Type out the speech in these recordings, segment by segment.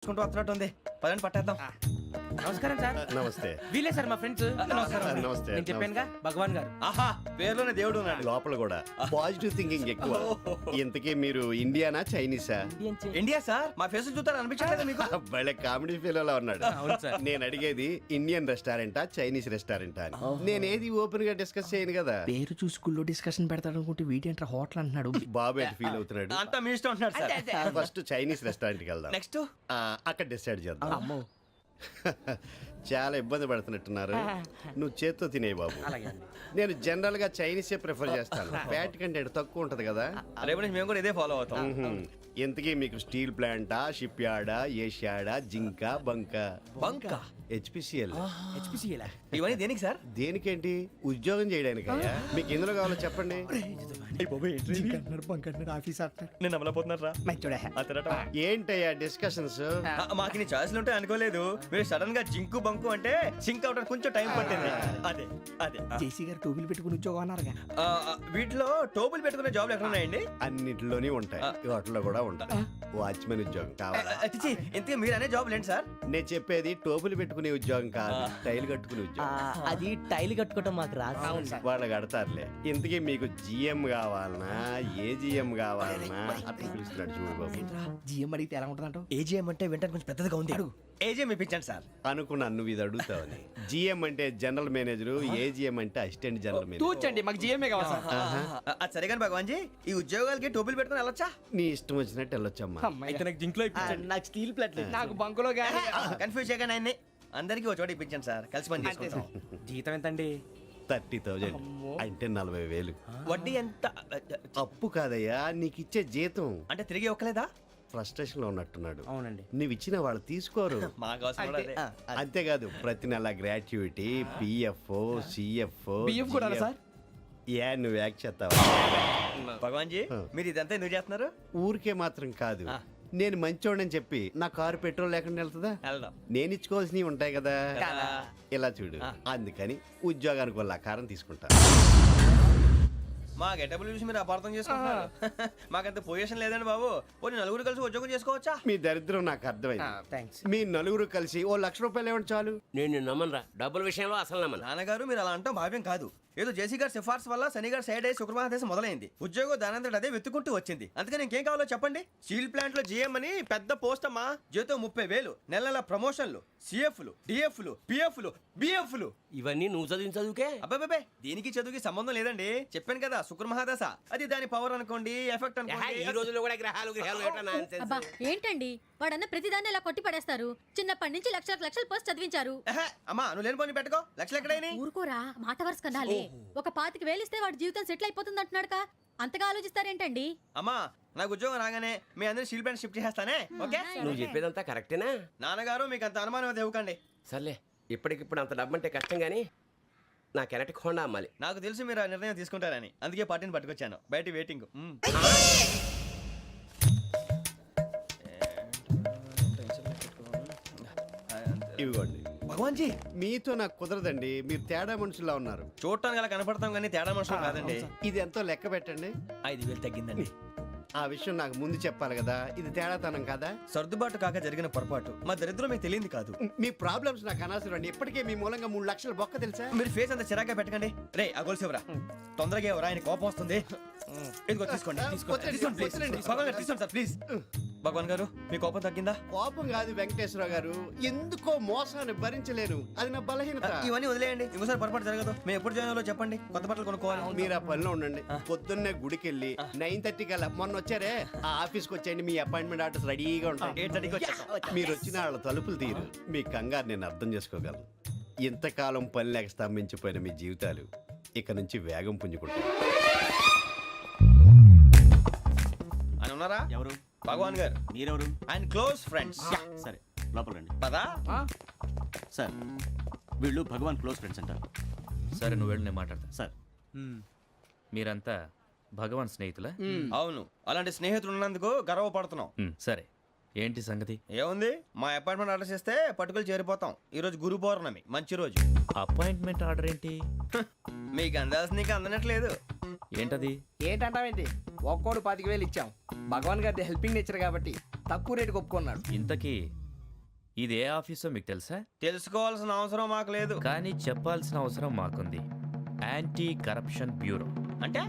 నడుచుకుంటూ వస్తున్నట్టు ఉంది. పదండి పట్టేద్దాం. నమస్కారం సార్. నమస్తే. వీలే సార్ మా ఫ్రెండ్స్. నమస్తే. నేను చెప్పానుగా భగవాన్ గారు. ఆహా, పేరులోనే దేవుడు ఉన్నాడు. లోపల కూడా పాజిటివ్ థింకింగ్ ఎక్కువ. ఇంతకీ మీరు ఇండియానా చైనీసా? India sir. మా ఫేస్ చూస్తారు అనిపించలేదు మీకు? భలే కామెడీ ఫీల్ అలా ఉన్నాడు. అవును సార్. నేను అడిగేది ఇండియన్ రెస్టారెంటా చైనీస్ రెస్టారెంటా అని. నేను ఏది ఓపెన్ గా డిస్కస్ చేయను కదా. పేరు చూసి స్కూల్లో డిస్కషన్ పెడతాడు అనుకుంటే వీటేంట్రా హోటల్ అంటున్నాడు. బాబు ఎట్ ఫీల్ అవుతున్నాడు. అంతా మీ ఇష్టం ఉంటున్నారు సార్. ఫస్ట్ చైనీస్ రెస్టారెంట్ కి వెళ్దాం. నెక్స్ట్ అక్కడ డిసైడ్ చేద్దాం. చాలా ఇబ్బంది పడుతున్నట్టున్నారు. నువ్వు చేత్తో తినే బాబు. నేను జనరల్ గా చైనీసే ప్రిఫర్ చేస్తాను. ఫ్యాట్ కంటెంట్ తక్కువ ఉంటది కదా. రేపు నుంచి మేము కూడా ఇదే ఫాలో అవుతాం. ఎంతకీ మీకు స్టీల్ ప్లాంటా, షిప్ యార్డా, ఏషియాడా, జింక, బంకా? బంకా, హెచ్పిసిఎల్. ఇవన్నీ దేనికి సార్? దేనికేంటి? ఉద్యోగం చేయడానికి. మీకు ఎందులో కావాలో చెప్పండి. నేను అమలపోతున్నారా? ఏంటయ్యా డిస్కషన్స్? మాకు నీ ఛాయిస్లు ఉంటాయి అనుకోలేదు. మీరు సడన్ గా జింకు బంకు అంటే సింక్ అవడానికి కొంచెం టైం పట్టింది. అదే అదే జేసీ గారు టోపీలు పెట్టుకుని ఉద్యోగం అన్నారుగా. వీటిలో టోపులు పెట్టుకునే జాబ్లు ఎక్కడ ఉన్నాయండి? అన్నిటిలోనే ఉంటాయి, వాటిలో కూడా ఉంటాయి. వాచ్మెన్ ఉద్యోగం కావాలా? ఇంతకీ మీరు అనే జాబ్ ఏంటి సార్? నేను చెప్పేది టోపులు పెట్టుకునే ఉద్యోగం కాదు, టైల్ కట్టుకునే ఉద్యోగం. అది టైల్ కట్టుకోవటం మాకు రాదు. వాళ్ళు కడతారులే. ఇంతకీ మీకు జిఎం కావాలనా, ఏ జిఎం కావాలనా? అట్లా పిలుస్తున్నాడు చూడు బాబు. జిఎం అడిగితే ఎలా ఉంటుందంట? ఏజీఎం అంటే వెంటనే కొంచెం పెద్దదిగా ఉంది. ఏజీఎం ఇప్పించండి సార్. అనుకున్నాను నువ్వు ఇది అడుగుతావని. జిఎం అంటే జనరల్ మేనేజర్, ఏజిఎం అంటే అసిస్టెంట్ జనరల్ మేనేజర్. తూచండి, మాకు జిఎంఏ కావాలి సార్. అది సరే కానీ భగవాన్ జీ, ఈ ఉద్యోగాలకి టోపులు పెట్టుకుని వెళ్ళొచ్చా? నీ ఇష్టం వచ్చినట్టు వెళ్ళొచ్చమ్మా. నాకు స్టీల్ ప్లేట్ నాకు బంకులో కన్ఫ్యూజ్ చేయగానే ఆయన్ని అందరికీ ఒక చోట ఇప్పించండి సార్. కలిసి పని చేసుకుంటాం. జీతం ఎంతండి? 30,000 అంటే 40,000. వడ్డీ ఎంత? అప్పు కాదయ్యా, నీకు ఇచ్చే జీతం. అంటే తిరిగి ఒక్కలేదా? ఫ్రస్ట్రేషన్ లో ఉన్నట్టున్నాడు. అవునండి. నువ్వు ఇచ్చిన వాళ్ళు తీసుకోరు. మాకు అవసరం కూడా అదే. అంతేకాదు ప్రతి నెల గ్రాట్యుటీ, పిఎఫ్, సిఎఫ్. బియ్యం కూడా సార్? ఏ నువ్వు యాక్ట్ చేస్తావా? భగవాన్ జీ, మీరు ఇదంతా ఎందుకు చేస్తున్నారు? ఊరికే మాత్రం కాదు, నేను మంచోడని చెప్పి నా కారు పెట్రోల్ లేకుండా వెళ్తుందా? వెళ్దాం. నేను ఇచ్చుకోవాల్సినవి ఉంటాయి కదా. ఇలా చూడు, అందుకని ఉద్యోగానికి వాళ్ళ ఆకారం తీసుకుంటా. మా గెటబుల్ చూసి మీరు అపార్థం చేసుకుంటున్నారు. మాకంత పొజిషన్ లేదండి బాబు. పోనీ నలుగురు కలిసి ఉద్యోగం చేసుకోవచ్చా? మీ దరిద్రం నాకు అర్థమైంది. మీ నలుగురు కలిసి ఓ ₹1,00,000 ఇవ్వండి చాలు. నేను నమ్మనరా, డబ్బుల విషయంలో అసలు నమ్మను. నాన్నగారు మీరు అలా అంటాం భావ్యం కాదు. ఏదో జేసీ గారి సిఫార్సు వల్ల శని గారు సైడ్ అయ్యి శుక్రవారం దేశం మొదలైంది. ఉద్యోగం దానంతటి అదే వెతుకుంటూ వచ్చింది. అందుకని ఇంకేం కావాలో చెప్పండి. స్టీల్ ప్లాంట్ లో జిఎం అని పెద్ద పోస్ట్ అమ్మా. జీతం 30,000, నెల నెల ప్రమోషన్లు, సిఎఫ్లు, డిఎఫ్లు, పిఎఫ్లు, బిఎఫ్లు. ఇవన్నీ నువ్వు చదివిన చదువుకే. అబ్బాబే, దీనికి చదువుకి సంబంధం లేదండి. చెప్పాను కదా, శుక్ర మహాదశ. అది దాని పవర్ అనుకోండి, ఎఫెక్ట్ అనుకోండి. ఈ రోజుల్లో కూడా గ్రహాలు ఏటా nonsense. అబ్బా ఏంటండి వాడన్న ప్రతిదాన్ని ఇలా కొట్టి పడేస్తారు. చిన్నప్పటి నుంచి లక్షల పోస్ట్ చదివించారు. అమ్మా నువ్వు లేని పోనీ పెట్టుకో. లక్షలు ఎక్కడైనా ఊరుకోరా, మాట వరుస కదాలే. ఒక 25,000 ఇస్తే వాడి జీవితం సెటిల్ అయిపోతుంది అంటున్నాడుగా. అంతగా ఆలోచిస్తారేంటండి? అమ్మా నాకు ఉద్యోగం రాగానే మీ అందరూ స్టీల్ ప్లాంట్ షిఫ్ట్ చేస్తానే. ఓకే? నువ్వు చెప్పేదంతా కరెక్టేనా? నాన్నగారు మీకు అంత అనుమానం అయితే ఇవ్వకండి. సర్లే, ఇప్పటికిప్పుడు అంత డబ్బు అంటే కష్టం కానీ నా కెనటిక్ హోండా అమ్మాలి. నాకు తెలుసు మీరు ఆ నిర్ణయం తీసుకుంటారని, అందుకే పార్టీని పట్టుకొచ్చాను. బయట వెయిటింగ్. ఇవిగోండి. భగవాన్ జీ, మీతో నాకు కుదరదండి, మీరు తేడా మనుషుల్లా ఉన్నారు. చూడటానికి అలా కనపడతాం కానీ తేడా మనుషులు కాదండి. ఇది ఎంతో లెక్క పెట్టండి. 5,000 తగ్గిందండి. ఆ విషయం నాకు ముందు చెప్పాలి కదా. ఇది తేడాతనం కదా. సర్దుబాటు కాక జరిగిన పొరపాటు. మా దరిద్రం మీకు తెలియదు కాదు. మీ ప్రాబ్లమ్స్ నాకు అనవసరం అండి. ఇప్పటికే మీ మూలంగా 3 లక్షల బొక్క తెలుసా. మీరు ఫేస్ అంత చిరాగ్గా పెట్టకండి. రే ఆ గొలుసేవరా, తొందరగా ఎవరా, ఆయన కోపం వస్తుంది. ఇదిగో తీసుకోండి. తీసుకోండి సార్ ప్లీజ్. భగవాన్ గారు మీ కోపం తగ్గిందా? కోపం కాదు వెంకటేశ్వరరావు గారు, ఎందుకో మోసాన్ని భరించలేను. అది నా బలహీనత. ఇవన్నీ వదిలేయండి, ఇంకోసారి పొరపాటు జరగదు. మేము ఎప్పుడు జాయిన్ అవ్వాలో చెప్పండి, కొత్త బట్టలు కొనుక్కోవాలి. మీరు ఆ పనిలో ఉండండి. పొద్దున్నే గుడికి వెళ్ళి 9:30 కల్లా, మొన్న వచ్చారే ఆ ఆఫీస్కి వచ్చేయండి. మీ అపాయింట్మెంట్ ఆర్డర్స్ రెడీగా ఉంటాయి. 8:30కి వచ్చేస్తాం. మీరు వచ్చిన వాళ్ళ తలుపులు తీరు. మీ కంగారు నేను అర్థం చేసుకోగలను. ఇంతకాలం పని లేక స్తంభించిపోయిన మీ జీవితాలు ఇక నుంచి వేగం పుంజుకుంటాయి. ఆయన ఉన్నారా? ఎవరు? భగవాన్ గారు. మీరెవరు? ఆయన క్లోజ్ ఫ్రెండ్స్. సరే లోపల రండి. పదా సార్ వీళ్ళు భగవాన్ క్లోజ్ ఫ్రెండ్స్ అంటారు. సరే నువ్వు వెళ్ళి నేను మాట్లాడతా. సార్ మీరంతా భగవాన్ స్నేహితులా? అవును, అలాంటి స్నేహితులు ఉన్నందుకు గర్వపడుతున్నాం. సరే ఏంటి సంగతి? ఏముంది, మా అపాయింట్మెంట్ ఆర్డర్ చేస్తే పట్టుకులు చేరిపోతాం. ఈ రోజు గురు పౌర్ణమి, మంచి రోజు. అపాయింట్మెంట్ ఆర్డర్ ఏంటి? మీకు అందాల్సి నీకు అందనట్లేదు. ఏంటది? ఏంటంటావేంటి? ఒక్కోడు 25,000 ఇచ్చాం. భగవాన్ గారి హెల్పింగ్ నేచర్ కాబట్టి తక్కువ రేటుకి ఒప్పుకున్నాడు. ఇంతకీ ఇది ఏ ఆఫీసో మీకు తెలుసా? తెలుసుకోవాల్సిన అవసరం మాకు లేదు. కానీ చెప్పాల్సిన అవసరం మాకుంది. యాంటీ కరప్షన్ బ్యూరో అంటే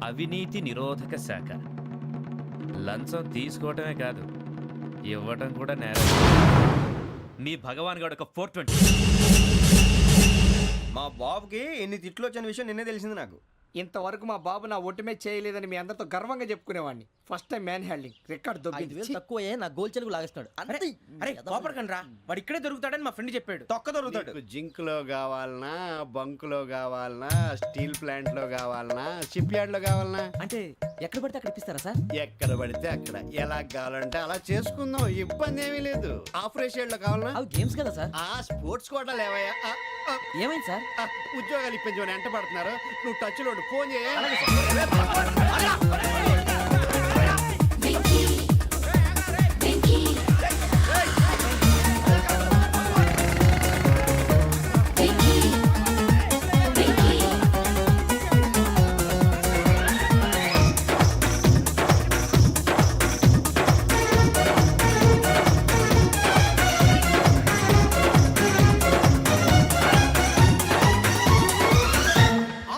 అవినీతి నిరోధక శాఖ. లంచం తీసుకోవటమే కాదు, ఇవ్వటం కూడా నేరం. మీ భగవాన్ గారు ఒక 420. మా బాబుకి ఎన్ని తిట్లు వచ్చిన విషయం నిన్నే తెలిసింది నాకు. ఇంతవరకు మా బాబు నా ఒట్టుమే చేయలేదని మీ అందరితో గర్వంగా చెప్పుకునేవాడిని. First time manhandling record దొబ్బింది. తక్కువే నా గోల్ చెలుగు లాగేస్తున్నాడు. అరే కోపడకండి రా, వాడు ఇక్కడే దొరుకుతాడని మా ఫ్రెండ్ చెప్పాడు. తొక్క దొరుకుతాడు. నీకు జింక్ లో కావాలనా, బంక్ లో కావాలనా, స్టీల్ ప్లాంట్ లో కావాలనా, షిప్ యార్డ్ లో కావాలనా? అంటే ఎక్కడ పడితే అక్కడ ఇప్పిస్తారా సార్? ఎక్కడ పడితే అక్కడ, ఎలా కావాలంటే అలా చేసుకుందాం, ఇబ్బంది ఏమీ లేదు. ఆపరేషన్ లో కావాలనా? అవి గేమ్స్ కదా సార్. ఆ స్పోర్ట్స్ కోటా లేవయ్యా. ఏమైంది సార్? ఉద్యోగాలు ఇప్పించమని ఎంట పడుతున్నారు. నువ్వు టచ్ లో ఫోన్ చేయ.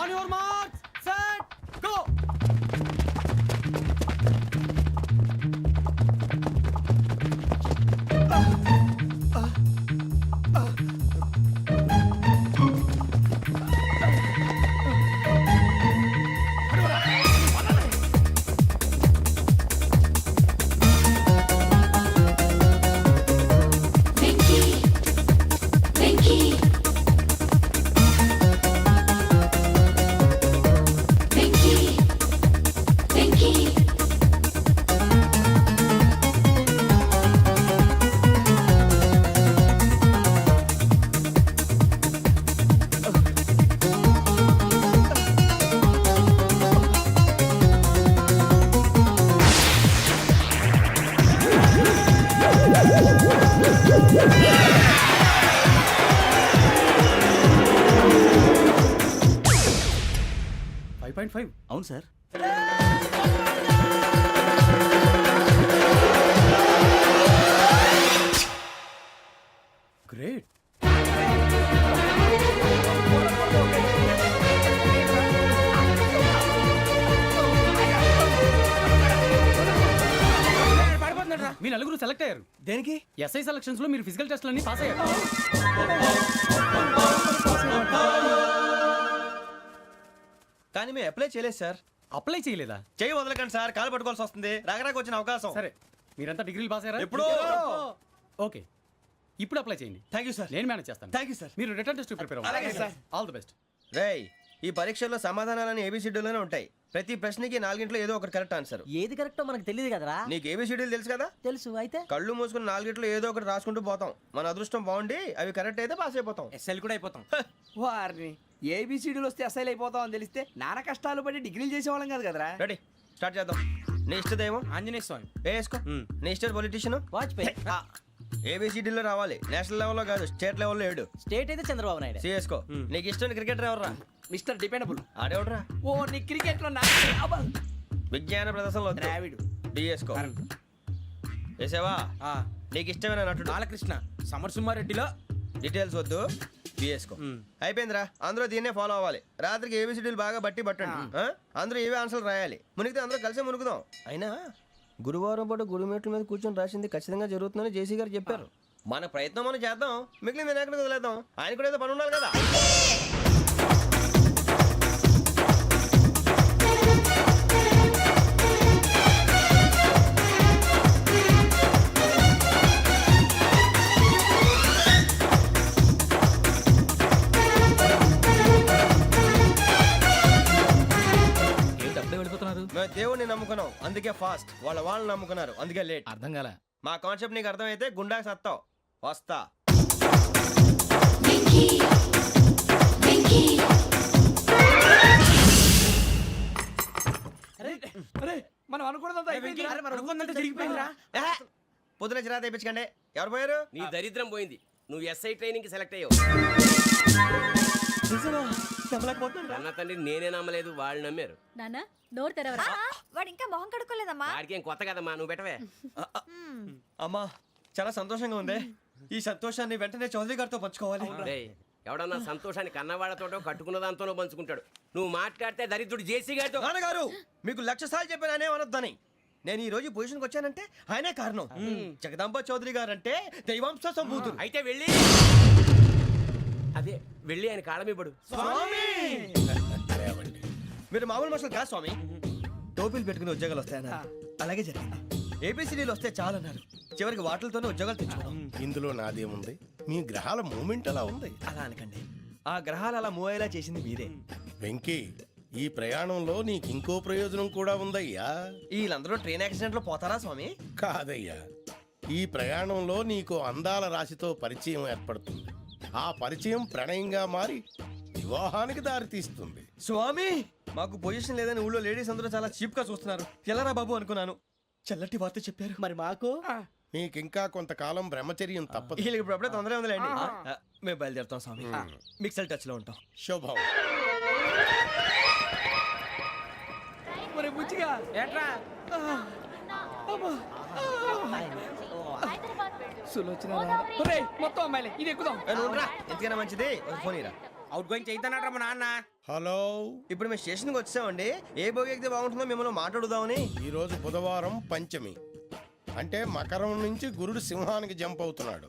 On your marks, set, go. అవును సార్. గ్రేట్. మీ నలుగురు సెలెక్ట్ అయ్యారు. దేనికి? ఎస్ఐ సెలక్షన్స్ లో మీరు ఫిజికల్ టెస్ట్ అన్ని పాస్ అయ్యారు. కానీ మేము అప్లై చేయలేదు సార్. అప్లై చేయలేదా? చేయి వదలకండి సార్, కాలు పట్టుకోవాల్సి వస్తుంది. రాగరాకు వచ్చిన అవకాశం. సరే, మీరంతా డిగ్రీలు పాస్ అయ్యారా? ఎప్పుడో. ఓకే, ఇప్పుడు అప్లై చేయండి. Thank you sir. నేను మేనేజ్ చేస్తాను. Thank you sir. మీరు రిటర్న్ టెస్ట్ ప్రిపేర్ అలాగే అవ్వండి. సార్. All the best. రేయ్, ఈ పరీక్షల్లో సమాధానాలని ఏబిసిడ్యూల్లోనే ఉంటాయి. ప్రతి ప్రశ్నకి 4 ఏదో ఒకటి కరెక్ట్ ఆన్సర్. ఏది కరెక్టో మనకు తెలియదు కదరా. నీకు ఏబిసిడ్యూల్ తెలుసు కదా? తెలుసు. అయితే కళ్ళు మూసుకుని 4 ఏదో ఒకటి రాసుకుంటూ పోతాం. మన అదృష్టం బాగుండి అవి కరెక్ట్ అయితే పాస్ అయిపోతాం. ఎస్ఎల్ కూడా అయిపోతాం. వారిని ఏబిసిడీలు వస్తే అసైల్ అయిపోతాం అని తెలిస్తే నాన్న కష్టాలు పడి డిగ్రీలు చేసేవాళ్ళం కాదు కదరా. రెడీ, స్టార్ట్ చేద్దాం. నీ ఇష్టదేమో ఆంజనేయ స్వామి. వేసుకో. నీ ఇష్ట పొలిటీషియన్ వాజ్పేయి. ఏబిసిడీలో రావాలి. నేషనల్ లెవెల్లో కాదు, స్టేట్ లెవెల్లో 7. స్టేట్ అయితే చంద్రబాబు నాయుడు. సిఎస్కో. నీకు ఇష్టం క్రికెటర్ ఎవర్రా? Mister dependable. ఆడేవడరా? ఓ నీ క్రికెట్ లో విజ్ఞాన ప్రదర్శనలో ద్రావిడు. డిఎస్కో. వేసావా? నీకు ఇష్టమైన నటుడు? బాలకృష్ణ. సమర్ సుమారెడ్డిలో డీటెయిల్స్ వద్దు, బిఎస్కో. అయిపోయిందిరా. అందరూ దీన్నే ఫాలో అవ్వాలి. రాత్రికి ఏబిసిడీలు బాగా బట్టి పట్టండి. అందరూ ఏవే ఆన్సర్లు రాయాలి. మునిగితే అందరూ కలిసే మునుగుదాం. అయినా గురువారం పాటు గురుమేట్ల మీద కూర్చొని రాసింది ఖచ్చితంగా జరుగుతుందని జేసీ గారు చెప్పారు. మన ప్రయత్నం మనం చేద్దాం, మిగిలింది నేను ఎక్కడికి వదిలేద్దాం. ఆయన కూడా ఏదో పని ఉండాలి కదా. మేము దేవుడిని నమ్ముకున్నాం, అందుకే ఫాస్ట్. వాళ్ళని నమ్ముకున్నారు, అందుకే లేట్. అర్థం కాల. మా కాన్సెప్ట్ నీకు అర్థమైతే గుండా సత్తావు. వస్తా. మనం అనుకున్నదంతా జరిగిపోయిందిరా. పొద్దున చిరా తెప్పించకండి. ఎవరు పోయారు? నీ దరిద్రం పోయింది. నువ్వు ఎస్ఐ ట్రైనింగ్ సెలెక్ట్ అయ్యావు. అన్న తండ్రి నేనే నమ్మలేదు, వాళ్ళు నమ్మారు. నాన్న నోరు తెరవరా. వాడు ఇంకా మొహం కడుక్కోలేదమ్మా. వాడికి ఏం కొత్త కదమ్మా, నువ్వు పెట్టవే. అమ్మా, చాలా సంతోషంగా ఉంది. ఈ సంతోషాన్ని వెంటనే చౌదరి గారితో పంచుకోవాలి. రేయ్, ఎవడన్నా సంతోషాన్ని కన్నవాళ్లతోటో కట్టుకున్న దాంతోనో పంచుకుంటాడు. నువ్వు మాట్లాడితే దరిద్రుడు జేసీ గారితో. నాన్నగారు మీకు 1,00,000 సార్లు చెప్పాను అనొద్దని. నేను ఈ రోజు పొజిషన్కి వచ్చానంటే ఆయనే కారణం. జగదాంబ చౌదరి గారు అంటే దైవాంశ సంభూతుడు. అయితే వెళ్ళి అదే వెళ్ళి ఆయన కాళ్ళమివ్వడు. మీరు మామూలు మనుషులు కాదు స్వామి. టోపీలు పెట్టుకుని ఉద్యోగాలు వస్తాయన్నారు, అలాగే జరిగింది. ఏబిసిడీలు వస్తే చాలన్నారు, చివరికి వాటిలతోనే ఉద్యోగాలు తెచ్చుకున్నాం. ఇందులో నాదేముంది? మీ గ్రహాల మూమెంట్ అలా ఉంది. అలా అనకండి, ఆ గ్రహాలు అలా మూవ్ అయ్యేలా చేసింది మీరే. వెంకీ, ఈ ప్రయాణంలో నీకు ఇంకో ప్రయోజనం కూడా ఉందయ్యా. వీళ్ళందరూ ట్రైన్ యాక్సిడెంట్ లో పోతారా స్వామి? కాదయ్యా, ఈ ప్రయాణంలో నీకు అందాల రాశితో పరిచయం ఏర్పడుతుంది. ఆ పరిచయం ప్రణయంగా మారి వివాహానికి దారితీస్తుంది. స్వామి, మాకు పొజిషన్ లేదని ఊళ్ళో లేడీస్ అందరూ చాలా చీప్ గా చూస్తున్నారు. ఎలారా బాబు అనుకున్నాను. చల్లటి వార్త చెప్పారు. మరి మాకు నీకింకా కొంతకాలం బ్రహ్మచర్యం తప్పదు. వీళ్ళకి ఇప్పుడు అప్పుడే తొందరగా ఉందిలేండి. మేము బయలుదేరుతాం స్వామి. మిక్సల్ టచ్ లో ఉంటాం. శుభం. మరి బుచ్చిగా ఏట్రా సులోచన మొత్తం అమ్మాయిలే, ఇది ఎక్కుదాం. ఎందుకైనా మంచిది ఒక ఫోన్ ఇరా. అవుట్ గోయింగ్ చేద్దానట్రా మా నాన్న. హలో, ఇప్పుడు మేము స్టేషన్కి వచ్చామండి. ఏ బోగి ఎక్కితే బాగుంటుందో మిమ్మల్ని మాట్లాడుదామని. ఈరోజు బుధవారం పంచమి, అంటే మకరం నుంచి గురుడు సింహానికి జంప్ అవుతున్నాడు.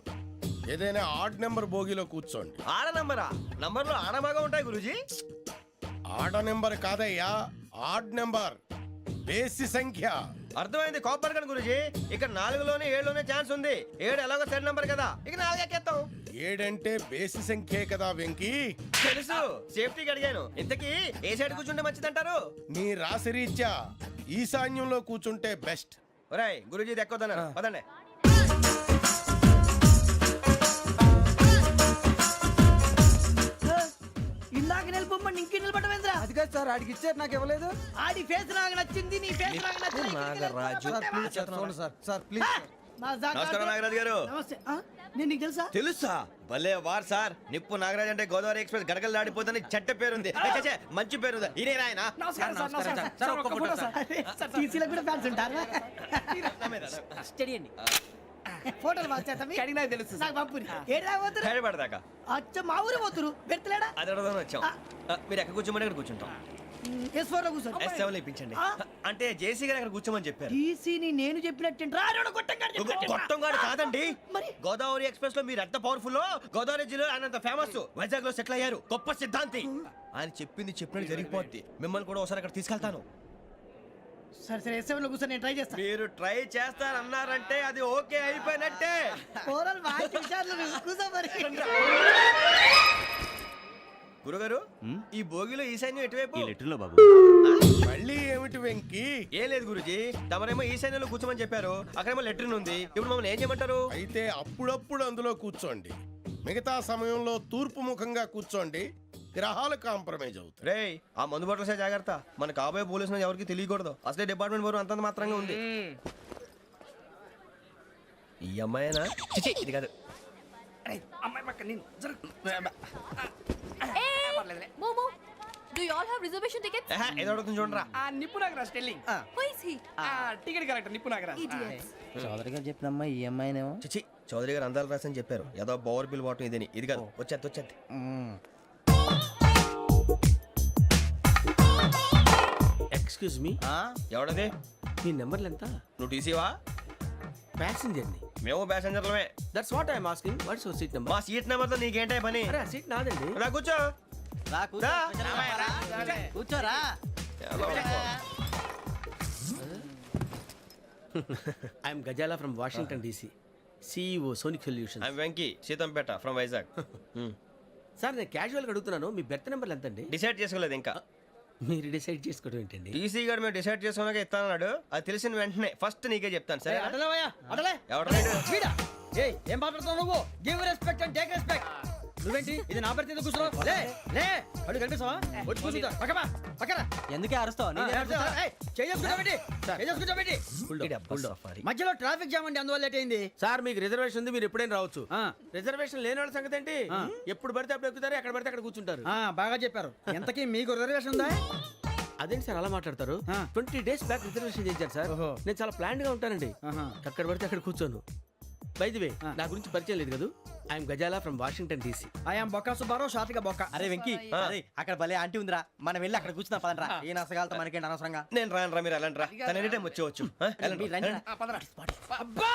ఏదైనా ఆడ్ నెంబర్ బోగిలో కూర్చోండి. ఆడ నంబరా? నంబర్లో ఆడ బాగా ఉంటాయి గురూజీ. ఆడ నెంబర్ కాదయ్యా, ఆడ్ నెంబర్, బేసి సంఖ్య. అర్థమైంది, కాపర్ కన్ గురూజీ. ఇక్కడ 4లోనే 7లోనే ఛాన్స్ ఉంది. 7 ఎలాగో సెడ్ నంబర్ కదా, ఇక 4 ఎక్కేస్తాం. 7 అంటే బేసి సంఖ్యే కదా వెంకీ. తెలుసు, సేఫ్టీకి అడిగాను. ఇంతకీ ఏ సైడ్ కూర్చుంటే మంచిదంటారు? నీ రాశి రీత్యా ఈశాన్యంలో కూర్చుంటే బెస్ట్. ఒరేయ్ గురూజీ దెక్కొద్దన్నారు, పదండి. ఇందాక నిలబొమ్మని ఇంకే నిలబడమేంద్రా? అది కాదు సార్, ఆడికి ఇచ్చారు, నాకు ఇవ్వలేదు. ఆడి ఫేస్ నాకు నచ్చింది, నీ ఫేస్ నాకు నచ్చింది. నాగరాజు. Sir please. నమస్కారం నాగరాజు గారు. నమస్తే. నేను నీకు తెలుసా? తెలుసా? భలే వార్ సార్. నిప్పు నాగరాజ్ అంటే గోదావరి ఎక్స్ప్రెస్ గడగలు దాడిపోతుంది చెట్ట పేరుంది. ఛే, మంచి పేరుంది. ఇదే ఆయన. నమస్కారం సార్, నమస్కారం సార్. ఒక్క ఫోటో సార్. టీసీలో కూడా ఫ్యాన్స్ ఉంటారా? స్టడీ అండి. ఫోటోలు మార్చేస్తాం. అడిగినా తెలుసు నాకు పంపుని. ఏడా పోతురు? హైదరాబాద్ అచ్చ మా ఊరు పోతురు. పెడతలేడా? అది అడగదామని వచ్చాం. మీరు ఎక్కడ కూర్చోమని అక్కడ కూర్చుంటాం. S4 లో కూర్చోండి. S7 ఇప్పించండి. అంటే జేసీ గారు అక్కడ కూర్చోమని చెప్పారు. టీసీని నేను చెప్పినట్టు గొట్టం గారు కాదండి. మరి? గోదావరి ఎక్స్ప్రెస్ లో మీరు ఎంత పవర్ఫుల్, గోదావరి జిల్లా ఆయన ఫేమస్. వైజాగ్ లో సెటిల్ అయ్యారు, గొప్ప సిద్ధాంతి. ఆయన చెప్పింది చెప్పినట్టు జరిగిపోద్ది. మిమ్మల్ని కూడా ఒకసారి అక్కడ తీసుకెళ్తాను. సరే సరే, S7 లో కూర్చొని నేను ట్రై చేస్తాను. మీరు ట్రై చేస్తారన్నారంటే అది ఓకే అయిపోయినట్టే. ఓవరాల్ బాగా చూశారు. కూర్చో మరి. గురుగారు, ఈ భోగిలో ఈశాన్యం ఎటువైపు? ఈ లెటర్లో బాబు. మళ్ళీ ఏమిటి వెంకీ? ఏం లేదు గురుజీ, తమరేమో ఈశాన్యంలో కూర్చోమని చెప్పారు. అక్కడేమో లెటర్ ఉంది. ఇప్పుడు మమ్మల్ని ఏం చేయమంటారు? అయితే అప్పుడప్పుడు అందులో కూర్చోండి. మిగతా సమయంలో తూర్పు ముఖంగా కూర్చోండి. గ్రహాలు కాంప్రమైజ్ అవుతాయి. రేయ్, ఆ మందు బట్టలసే జాగ్రత్త. మన కాబోయే పోలీసులు ఎవరికి తెలియకూడదు. అసలే డిపార్ట్మెంట్ బోరు అంతంత మాత్రంగా ఉంది. ఈ అమ్మాయినా? చిచి, ఇది కాదు. అమ్మాయి పక్క నేను Momo, do you all have reservation tickets? ఏదో అడుగుతుంది చూడరా. నిప్పు Nagaraj telling. Who is he? Ticket correct, నిప్పు నాగరాజ్. Idiots. చౌదరి గారు చెప్పినమ్మా ఈ అమ్మాయినేమో. చిచి, చౌదరి గారు అందాలు రాసని చెప్పారు. ఏదో బోర్ బిల్ వాటం ఇదని. ఇది కాదు, వచ్చేది. Excuse me, ఎవడది? మీ నెంబర్లు ఎంత? నువ్వు టీసీవా? ప్యాసింజర్ ని. మేము ప్యాసెంజర్లమే. That's what I'm asking. What's your seat number? మా సీట్ నెంబర్ తో నీకేంటే పని? అరే ఆ సీట్ నాదండి. రా కూర్చో. రా కూర్చో. రా. కూర్చోరా. I'm Gazala from Washington DC, CEO Sonic solution. I'm Venky, Seethampeta from Vizag. Sir నేను క్యాజువల్గా అడుగుతున్నాను, మీ బెర్త్ నెంబర్లు ఎంత అండి? డిసైడ్ చేసుకోలేదు ఇంకా. మీరు డిసైడ్ చేసుకోవడం ఏంటండి? టీసీ గారు మేము డిసైడ్ చేసుకున్నాక ఇస్తానన్నాడు. అది తెలిసిన వెంటనే ఫస్ట్ నీకే చెప్తాను. సరే అడలేవయ్యా, అడలే. ఎవడ ఏం మాట్లాడుతున్నావు నువ్వు? Give respect and take respect. నువ్వేంటి ఇది నా పరిస్థితి కూర్చున్నావు? లే లే, అడుగు కనిపిస్తావా? వచ్చి కూర్చుంటా. పక్కన ఎందుకే అరుస్తావు? మధ్యలో ట్రాఫిక్ జామ్ అండి, అందువల్ల లేట్ అయింది. సార్ మీకు రిజర్వేషన్ ఉంది, మీరు ఎప్పుడైనా రావచ్చు. రిజర్వేషన్ లేని వాళ్ళ సంగతి ఏంటి? ఎప్పుడు పడితే అప్పుడు ఎక్కుతారు, ఎక్కడ పడితే అక్కడ కూర్చుంటారు. బాగా చెప్పారు. ఎంతకీ మీకు రిజర్వేషన్ ఉందా? అదేంటి సార్ అలా మాట్లాడతారు? 20 days బ్యాక్ రిజర్వేషన్ చేశారు సార్. నేను చాలా ప్లాన్డ్ గా ఉంటానండి. అక్కడ పడితే అక్కడ కూర్చోను. బై ది వే నా గురించి పరిచయం లేదు కదా I'm Gazala from Washington DC. I'm Bokka Subbarao షాతిక బొక్క. అరే వెంకీ అరే అక్కడ భలే ఆంటీ ఉందిరా మనం వెళ్ళి అక్కడ కూర్చున్నా పదండ్రా ఏ నసగాలతో మనకేంటి అనవసరంగా. నేను రాను రా, మీరు వెళ్ళండి రా. తన ఎనీ టైం వచ్చేవచ్చు. వెళ్ళండి, మీరు రండి. వెళ్ళండి. అబ్బా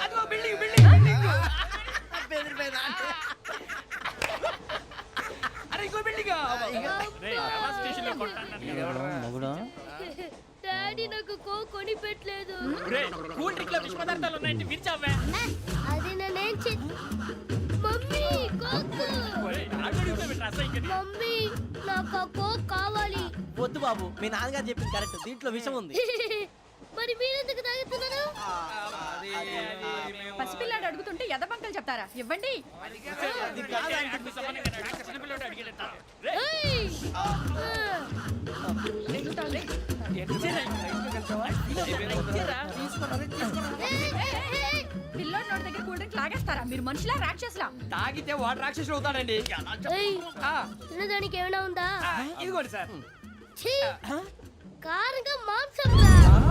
అదిగో బిల్డింగ్ బిల్డింగ్ అరే ఇంకో బిల్డింగ్. డాడీ నాకు కోక్ కొని పెట్టలేదు. కూల్ డ్రింక్ లో విష పదార్థాలు ఉన్నాయంటే విరిచావే. అది నేనేం మమ్మీ కోక్. మమ్మీ నాకు ఆ కోక్ కావాలి. వద్దు బాబు మీ నాన్నగారు చెప్పింది కరెక్ట్, దీంట్లో విషయం ఉంది. మరి మీరెందుకు తాగుతున్నారు? పసిపిల్లాడు అడుగుతుంటే ఎదబంకలు చెప్తారా? ఇవ్వండి. ఏయ్! పిల్లోడి నోటి దగ్గర కూల్ డ్రింక్ లాగేస్తారా? మీరు మనుషులా రాక్షసులా? తాగితే వాడు రాక్షసుడు అవుతాడండి. ఏయ్! తినడానికి ఏమైనా ఉందా? ఇదిగోండి సార్. ఛీ! కారంగా మాంసం రా.